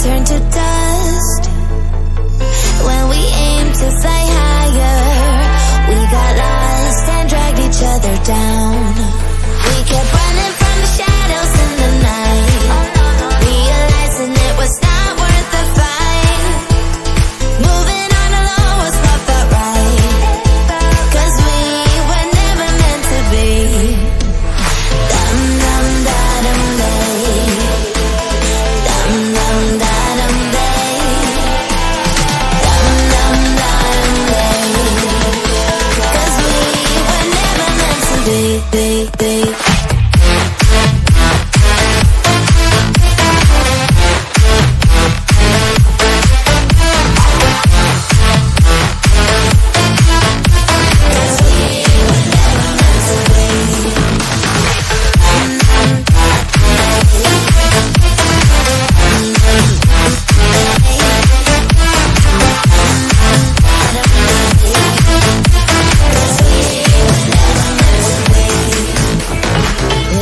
turn to dust. When we aim to fly higher, we got lost and dragged each other down. We kept running from the shadows in the night, realizing it was not worth the fight. Moving on alone was what felt right, 'cause we were never meant to be. Dum dum da dum day, dum dum da dum day, dum dum da dum day, 'cause we were never meant to be.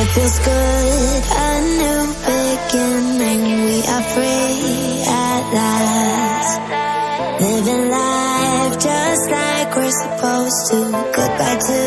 It feels good, a new beginning. We are free at last, living life just like we're supposed to. Goodbye to